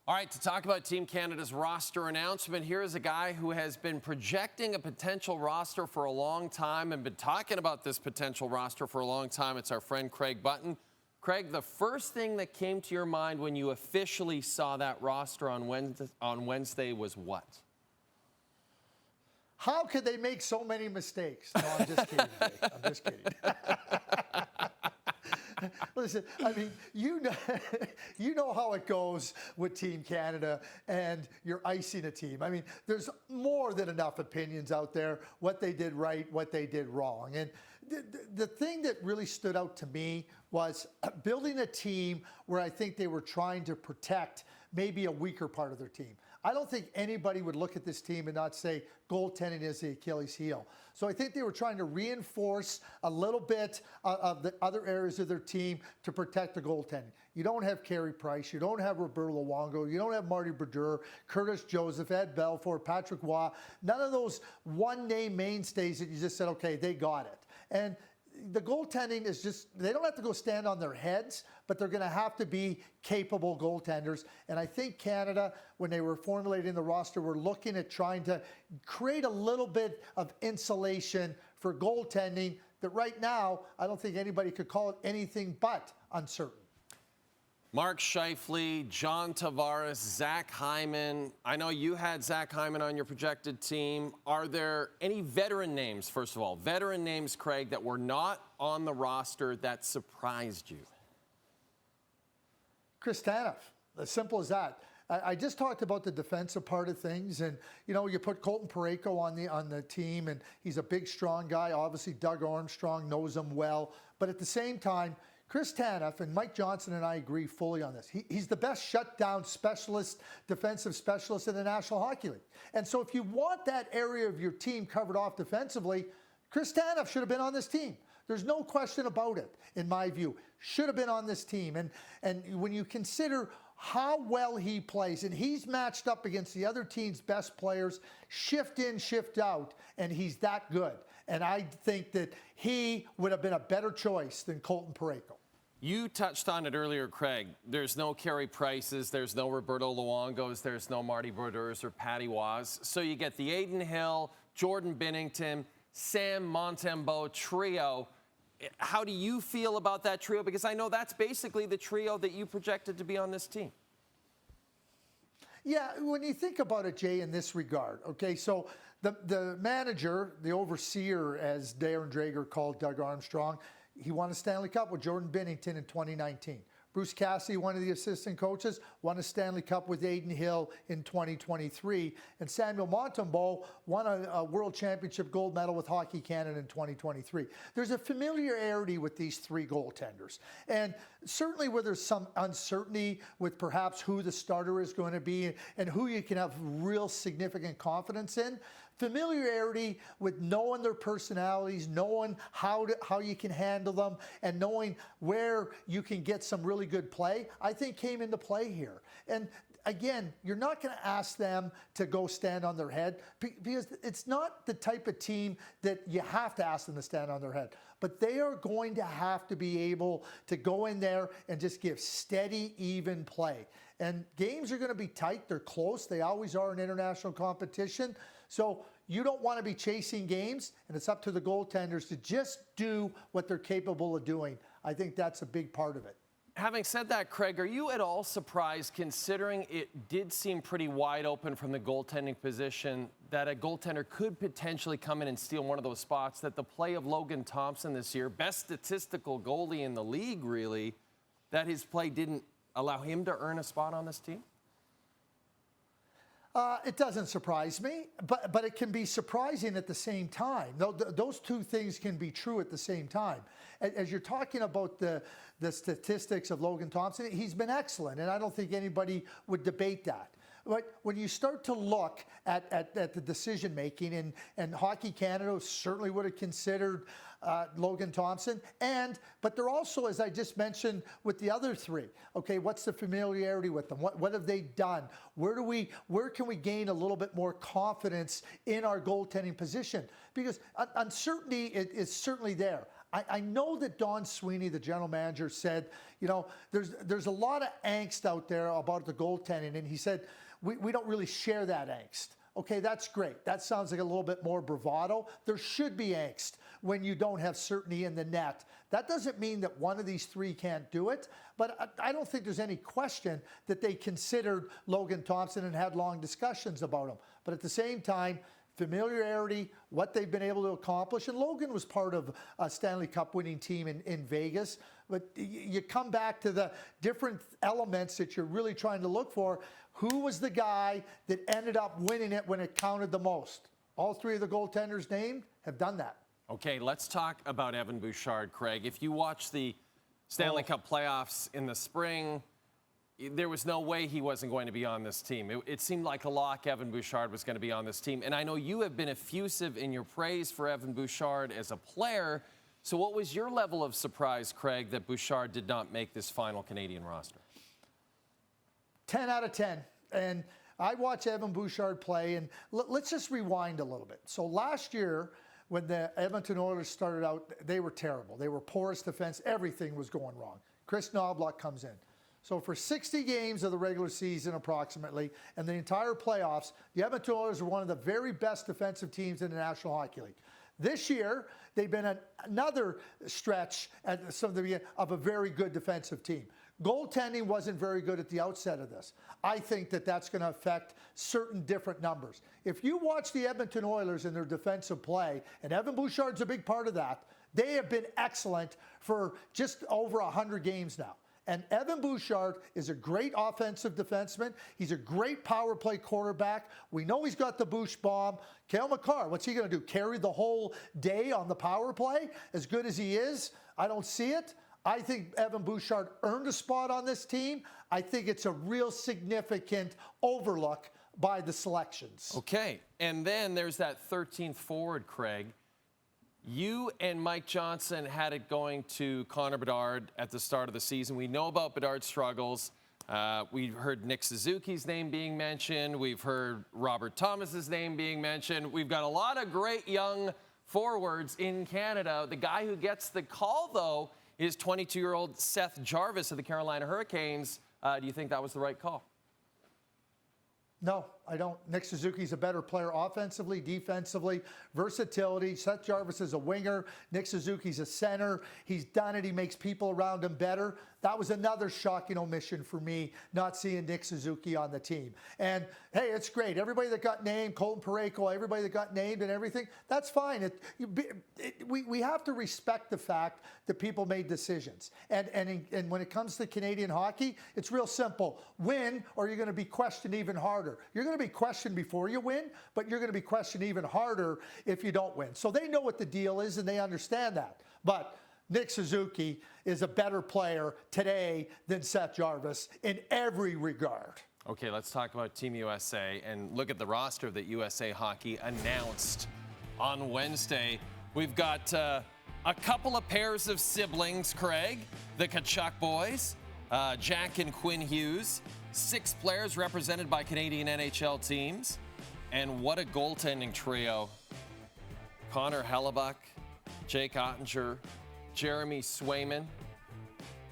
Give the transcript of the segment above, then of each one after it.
All right, to talk about Team Canada's roster announcement, here is a guy who has been projecting a potential roster for a long time and been talking about this potential roster for a long time. It's our friend Craig Button. Craig, the first thing that came to your mind when you officially saw that roster on Wednesday was what? How could they make so many mistakes? No, I'm just kidding, Jake. I'm just kidding. Listen, I mean, you know how it goes with Team Canada, and you're icing a team. I mean, there's more than enough opinions out there, what they did right, what they did wrong. And the thing that really stood out to me was building a team where I think they were trying to protect maybe a weaker part of their team. I don't think anybody would look at this team and not say goaltending is the Achilles heel. So I think they were trying to reinforce a little bit of the other areas of their team to protect the goaltending. You don't have Carey Price, you don't have Roberto Luongo, you don't have Marty Brodeur, Curtis Joseph, Ed Belfour, Patrick Waugh, none of those one-name mainstays that you just said, okay, they got it. And the goaltending is just, they don't have to go stand on their heads, but they're going to have to be capable goaltenders. And I think Canada, when they were formulating the roster, were looking at trying to create a little bit of insulation for goaltending that right now, I don't think anybody could call it anything but uncertain. Mark Scheifele, John Tavares, Zach Hyman. I know you had Zach Hyman on your projected team. Are there any veteran names, first of all, veteran names, Craig, that were not on the roster that surprised you? Chris Tanev, as simple as that. I just talked about the defensive part of things, and you know, you put Colton Parayko on the team, and he's a big, strong guy. Obviously, Doug Armstrong knows him well, but at the same time, Chris Tanev, and Mike Johnson and I agree fully on this. He's the best shutdown specialist, defensive specialist in the National Hockey League. And so if you want that area of your team covered off defensively, Chris Tanev should have been on this team. There's no question about it, in my view. Should have been on this team. And when you consider how well he plays, and he's matched up against the other team's best players, shift in, shift out, and he's that good. And I think that he would have been a better choice than Colton Parayko. You touched on it earlier, Craig. There's no Carey Prices, there's no Roberto Luongos, there's no Marty Brodeurs or Patty Waz. So you get the Adin Hill, Jordan Binnington, Sam Montembeault trio. How do you feel about that trio? Because I know that's basically the trio that you projected to be on this team. Yeah, when you think about it, Jay, in this regard, okay, so the manager, the overseer, as Darren Drager called Doug Armstrong, he won a Stanley Cup with Jordan Binnington in 2019. Bruce Cassidy, one of the assistant coaches, won a Stanley Cup with Adin Hill in 2023. And Samuel Montembeault won a World Championship gold medal with Hockey Canada in 2023. There's a familiarity with these three goaltenders. And certainly where there's some uncertainty with perhaps who the starter is going to be and who you can have real significant confidence in, familiarity with knowing their personalities, knowing how you can handle them, and knowing where you can get some really good play, I think came into play here. And again, you're not going to ask them to go stand on their head because it's not the type of team that you have to ask them to stand on their head. But they are going to have to be able to go in there and just give steady, even play. And games are going to be tight. They're close. They always are in international competition. So you don't want to be chasing games, and it's up to the goaltenders to just do what they're capable of doing. I think that's a big part of it. Having said that, Craig, are you at all surprised, considering it did seem pretty wide open from the goaltending position, that a goaltender could potentially come in and steal one of those spots, that the play of Logan Thompson this year, best statistical goalie in the league, really, that his play didn't allow him to earn a spot on this team? It doesn't surprise me, but it can be surprising at the same time. Those two things can be true at the same time. As you're talking about the statistics of Logan Thompson, he's been excellent, and I don't think anybody would debate that. But when you start to look at the decision-making, and Hockey Canada certainly would have considered Logan Thompson, but they're also, as I just mentioned, with the other three. Okay, what's the familiarity with them? What have they done? Where can we gain a little bit more confidence in our goaltending position? Because uncertainty is certainly there. I know that Don Sweeney, the general manager, said, you know, there's a lot of angst out there about the goaltending, and he said, we don't really share that angst. Okay, that's great. That sounds like a little bit more bravado. There should be angst when you don't have certainty in the net. That doesn't mean that one of these three can't do it, but I don't think there's any question that they considered Logan Thompson and had long discussions about him. But at the same time, familiarity, what they've been able to accomplish, and Logan was part of a Stanley Cup winning team in Vegas, but you come back to the different elements that you're really trying to look for. Who was the guy that ended up winning it when it counted the most? All three of the goaltenders named have done that. Okay, let's talk about Evan Bouchard, Craig. If you watch the Stanley Cup playoffs in the spring, there was no way he wasn't going to be on this team. It seemed like a lock Evan Bouchard was going to be on this team. And I know you have been effusive in your praise for Evan Bouchard as a player. So what was your level of surprise, Craig, that Bouchard did not make this final Canadian roster? 10 out of 10. And I watch Evan Bouchard play, and let's just rewind a little bit. So last year, when the Edmonton Oilers started out, they were terrible. They were porous defense. Everything was going wrong. Chris Knobloch comes in. So for 60 games of the regular season approximately, and the entire playoffs, the Edmonton Oilers were one of the very best defensive teams in the National Hockey League. This year, they've been another stretch at some of the beginning of a very good defensive team. Goaltending wasn't very good at the outset of this. I think that that's going to affect certain different numbers. If you watch the Edmonton Oilers and their defensive play, and Evan Bouchard's a big part of that, they have been excellent for just over 100 games now. And Evan Bouchard is a great offensive defenseman. He's a great power play quarterback. We know he's got the Bouch bomb. Cale Makar, what's he going to do? Carry the whole day on the power play? As good as he is, I don't see it. I think Evan Bouchard earned a spot on this team. I think it's a real significant overlook by the selections. Okay, and then there's that 13th forward, Craig. You and Mike Johnson had it going to Connor Bedard at the start of the season. We know about Bedard's struggles. We've heard Nick Suzuki's name being mentioned. We've heard Robert Thomas's name being mentioned. We've got a lot of great young forwards in Canada. The guy who gets the call, though, is 22-year-old Seth Jarvis of the Carolina Hurricanes. Do you think that was the right call? No, I don't. Nick Suzuki's a better player offensively, defensively, versatility. Seth Jarvis is a winger. Nick Suzuki's a center. He's done it. He makes people around him better. That was another shocking omission for me, not seeing Nick Suzuki on the team. And, hey, it's great. Everybody that got named, Colton Parayko, everybody that got named and everything, that's fine. We have to respect the fact that people made decisions. And when it comes to Canadian hockey, it's real simple. Win, or you're going to be questioned even harder. You're going to be questioned before you win, but you're going to be questioned even harder if you don't win. So they know what the deal is, and they understand that. But Nick Suzuki is a better player today than Seth Jarvis in every regard. Okay, let's talk about Team USA and look at the roster that USA Hockey announced on Wednesday. We've got a couple of pairs of siblings, Craig, the Tkachuk boys, Jack and Quinn Hughes, 6 players represented by Canadian NHL teams, and what a goaltending trio. Connor Hellebuck, Jake Ottinger, Jeremy Swayman.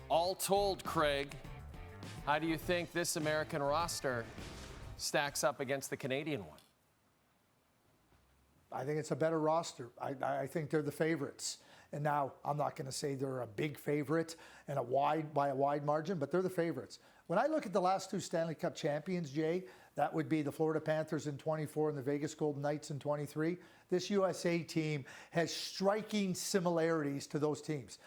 All told, Craig, how do you think this American roster stacks up against the Canadian one? I think it's a better roster. I think they're the favorites. And now, I'm not going to say they're a big favorite and by a wide margin, but they're the favorites. When I look at the last 2 Stanley Cup champions, Jay, that would be the Florida Panthers in 24 and the Vegas Golden Knights in 23. This USA team has striking similarities to those teams.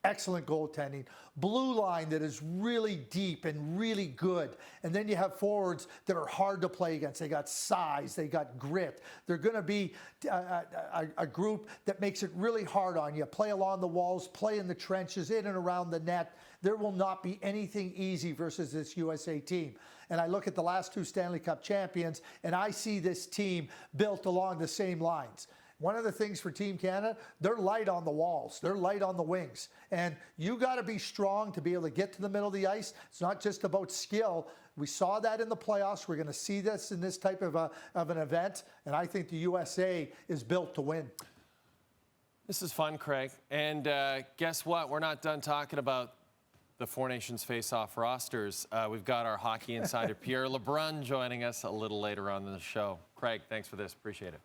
Excellent goaltending, blue line that is really deep and really good. And then you have forwards that are hard to play against. They got size, they got grit. They're going to be a group that makes it really hard on you. Play along the walls, play in the trenches, in and around the net. There will not be anything easy versus this USA team. And I look at the last 2 Stanley Cup champions, and I see this team built along the same lines. One of the things for Team Canada, they're light on the walls. They're light on the wings. And you got to be strong to be able to get to the middle of the ice. It's not just about skill. We saw that in the playoffs. We're going to see this in this type of an event. And I think the USA is built to win. This is fun, Craig. And guess what? We're not done talking about the Four Nations face-off rosters. We've got our hockey insider Pierre LeBrun joining us a little later on in the show. Craig, thanks for this. Appreciate it.